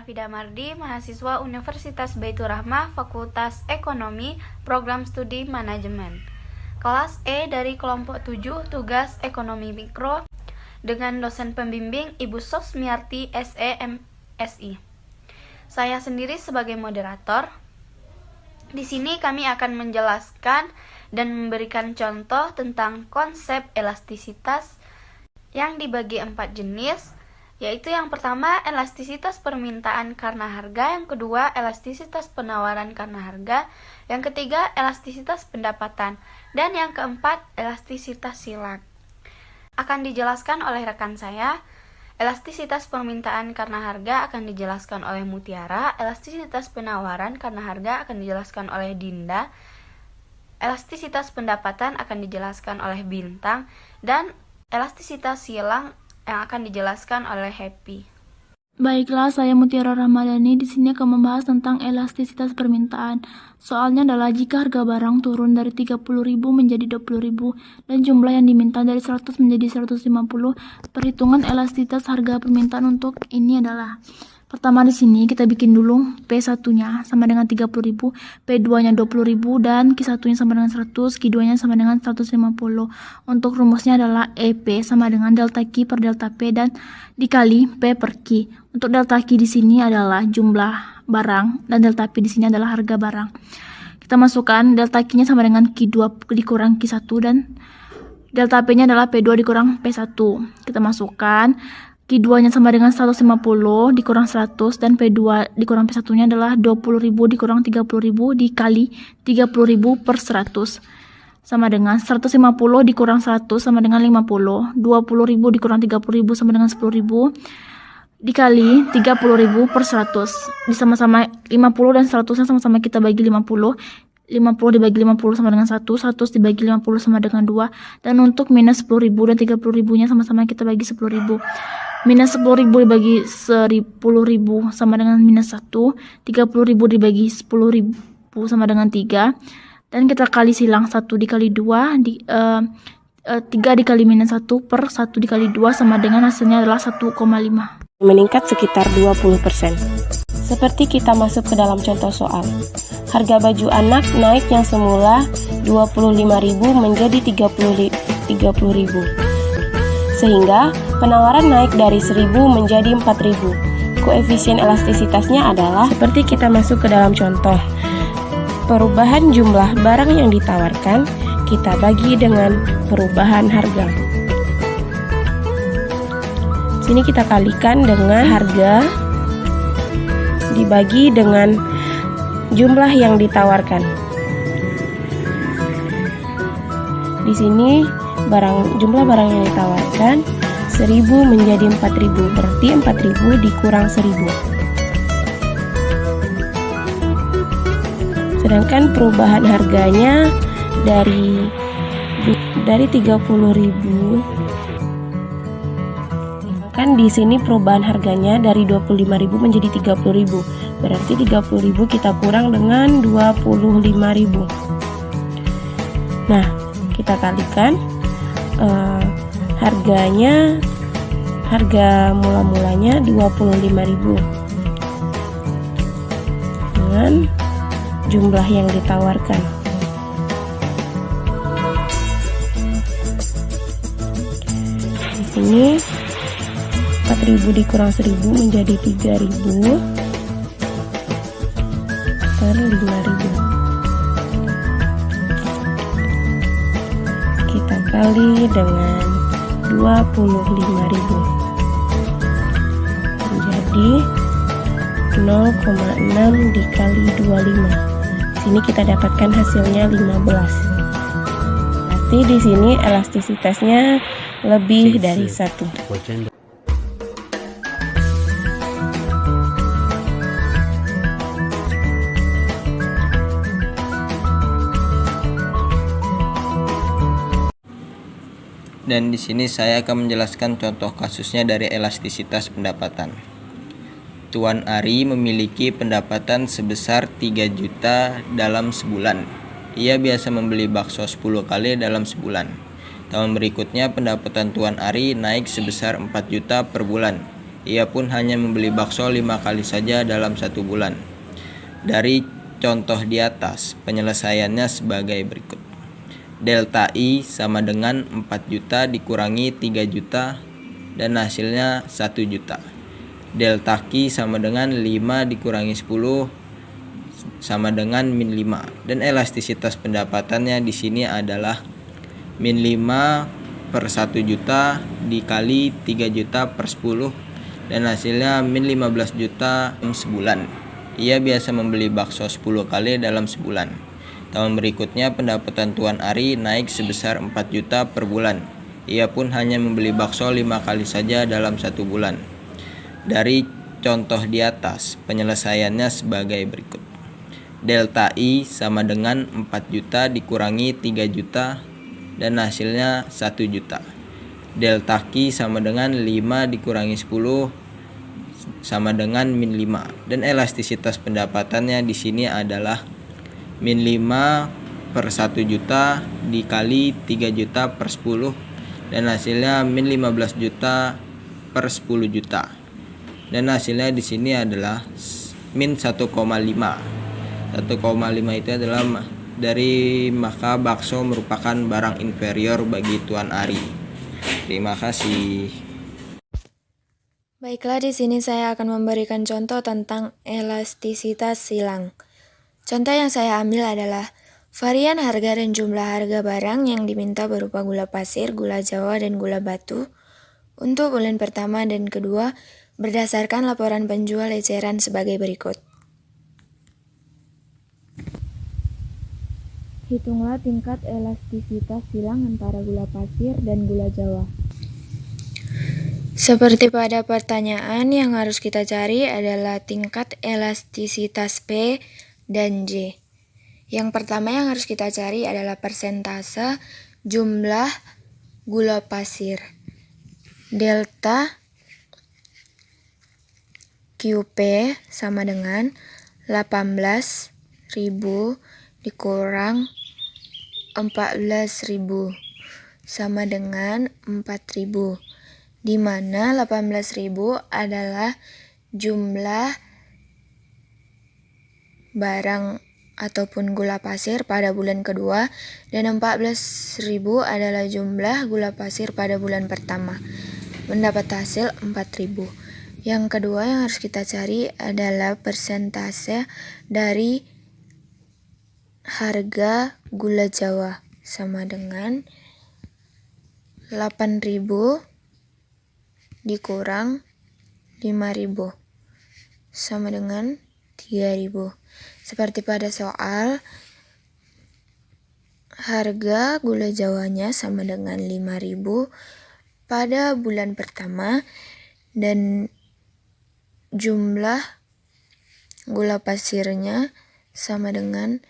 Afida Mardi, mahasiswa Universitas Baitur Rahmah, Fakultas Ekonomi, Program Studi Manajemen. Kelas E dari kelompok 7, tugas Ekonomi Mikro, dengan dosen pembimbing Ibu Sosmiarti SEMSI. Saya sendiri sebagai moderator. Di sini kami akan menjelaskan dan memberikan contoh tentang konsep elastisitas yang dibagi 4 jenis, yaitu yang pertama elastisitas permintaan karena harga, yang kedua elastisitas penawaran karena harga, yang ketiga elastisitas pendapatan, dan yang keempat elastisitas silang. Akan dijelaskan oleh rekan saya. Elastisitas permintaan karena harga akan dijelaskan oleh Mutiara, elastisitas penawaran karena harga akan dijelaskan oleh Dinda, elastisitas pendapatan akan dijelaskan oleh Bintang, dan elastisitas silang yang akan dijelaskan oleh Happy. Baiklah, saya Mutiara Ramadhani di sini akan membahas tentang elastisitas permintaan. Soalnya adalah jika harga barang turun dari 30.000 menjadi 20.000 dan jumlah yang diminta dari 100 menjadi 150, perhitungan elastisitas harga permintaan untuk ini adalah: pertama di sini kita bikin dulu P1-nya sama dengan 30.000, P2-nya 20.000 dan Q1-nya sama dengan 100, Q2-nya sama dengan 150. Untuk rumusnya adalah EP sama dengan delta Q per delta P dan dikali P per Q. Untuk delta Q di sini adalah jumlah barang dan delta P di sini adalah harga barang. Kita masukkan delta Q-nya sama dengan Q2 dikurang Q1 dan delta P-nya adalah P2 dikurang P1. Kita masukkan Q2-nya sama dengan 150 dikurang 100 dan P2 dikurang P1-nya adalah 20.000 dikurang 30.000 dikali 30.000 per 100 sama dengan 150 dikurang 100 sama dengan 50, 20.000 dikurang 30.000 sama dengan 10.000 dikali 30.000 per 100 disama-sama 50 dan 100-nya sama-sama kita bagi 50 dibagi 50 sama dengan 1, 100 dibagi 50 sama dengan 2, dan untuk minus 10.000 dan 30.000-nya sama-sama kita bagi 10.000. Minus 10.000 dibagi 10.000 sama dengan minus 1, 30.000 dibagi 10.000 sama dengan 3, dan kita kali silang 1 dikali 2, 3 dikali minus 1 per 1 dikali 2 sama dengan hasilnya adalah 1,5. Meningkat sekitar 20%. Seperti kita masuk ke dalam contoh soal. Harga baju anak naik yang semula 25.000 menjadi 30.000. Sehingga penawaran naik dari 1.000 menjadi 4.000. Koefisien elastisitasnya adalah seperti kita masuk ke dalam contoh. Perubahan jumlah barang yang ditawarkan kita bagi dengan perubahan harga. Sini kita kalikan dengan harga dibagi dengan jumlah yang ditawarkan. Di sini jumlah barang yang ditawarkan 1.000 menjadi 4.000, berarti 4.000 dikurang 1.000. Sedangkan perubahan harganya dari 30.000, kan di sini perubahan harganya dari 25.000 menjadi 30.000. Berarti 30.000 kita kurang dengan 25.000. Nah, kita kalikan harga mula-mulanya 25.000 dengan jumlah yang ditawarkan. Di sini 4.000 dikurang 1.000 menjadi 3.000 per 5.000. Kita kali dengan 25.000 menjadi 0,6 dikali 25. Sini kita dapatkan hasilnya 15. Berarti di sini elastisitasnya lebih dari 1. Dan di sini saya akan menjelaskan contoh kasusnya dari elastisitas pendapatan. Tuan Ari memiliki pendapatan sebesar 3 juta dalam sebulan. Ia biasa membeli bakso 10 kali dalam sebulan. Tahun berikutnya pendapatan Tuan Ari naik sebesar 4 juta per bulan. Ia pun hanya membeli bakso 5 kali saja dalam 1 bulan. Dari contoh di atas, penyelesaiannya sebagai berikut. Delta I sama dengan 4 juta dikurangi 3 juta dan hasilnya 1 juta. Delta Q sama dengan 5 dikurangi 10 sama dengan min 5. Dan elastisitas pendapatannya di sini adalah min 5 per 1 juta dikali 3 juta per 10 dan hasilnya min 15 juta sebulan. Ia biasa membeli bakso 10 kali dalam sebulan. Tahun berikutnya pendapatan Tuan Ari naik sebesar 4 juta per bulan. Ia pun hanya membeli bakso 5 kali saja dalam 1 bulan. Dari contoh di atas, penyelesaiannya sebagai berikut. Delta I sama dengan 4 juta dikurangi 3 juta dan hasilnya 1 juta. Delta Q sama dengan 5 dikurangi 10 sama dengan min 5. Dan elastisitas pendapatannya di sini adalah min 5 per 1 juta dikali 3 juta per 10 dan hasilnya min 15 juta per 10 juta. Dan hasilnya di sini adalah min 1,5. 1,5 itu adalah dari maka bakso merupakan barang inferior bagi Tuan Ari. Terima kasih. Baiklah, di sini saya akan memberikan contoh tentang elastisitas silang. Contoh yang saya ambil adalah varian harga dan jumlah harga barang yang diminta berupa gula pasir, gula jawa, dan gula batu untuk bulan pertama dan kedua berdasarkan laporan penjual eceran sebagai berikut. Hitunglah tingkat elastisitas silang antara gula pasir dan gula jawa. Seperti pada pertanyaan, yang harus kita cari adalah tingkat elastisitas P dan J. Yang pertama yang harus kita cari adalah persentase jumlah gula pasir. Delta QP sama dengan 18.000 dikurang 14.000 sama dengan 4.000, di mana 18.000 adalah jumlah barang ataupun gula pasir pada bulan kedua dan 14.000 adalah jumlah gula pasir pada bulan pertama. Mendapat hasil 4.000. Yang kedua yang harus kita cari adalah persentase dari harga gula jawa sama dengan 8.000 dikurang 5.000 sama dengan 3.000. Seperti pada soal, harga gula jawanya sama dengan 5.000 pada bulan pertama dan jumlah gula pasirnya sama dengan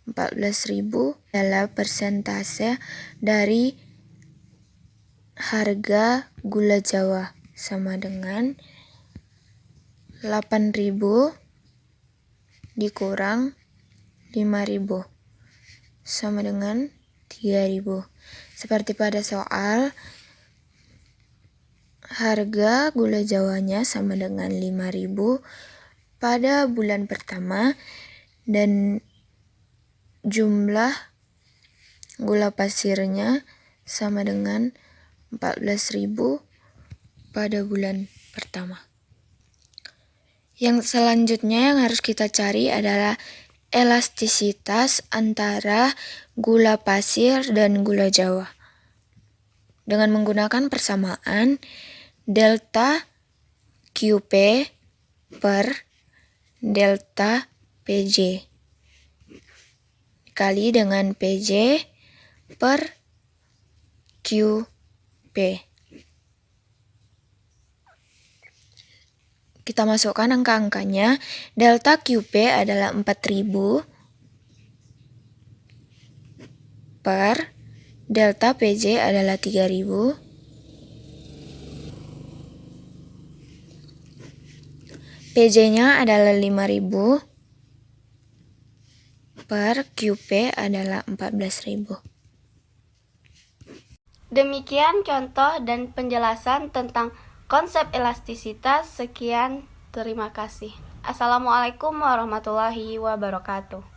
14.000 adalah persentase dari harga gula jawa sama dengan 8.000 dikurang 5.000 sama dengan 3.000. Seperti pada soal, harga gula jawanya sama dengan 5.000 pada bulan pertama dan jumlah gula pasirnya sama dengan 14.000 pada bulan pertama. Yang selanjutnya yang harus kita cari adalah elastisitas antara gula pasir dan gula jawa. Dengan menggunakan persamaan delta QP per delta PJ dikali dengan PJ per QP. Kita masukkan angka-angkanya. Delta QP adalah 4.000 per delta PJ adalah 3.000 PJ-nya adalah 5.000 per QP adalah 14.000. Demikian contoh dan penjelasan tentang konsep elastisitas. Sekian, terima kasih. Assalamualaikum warahmatullahi wabarakatuh.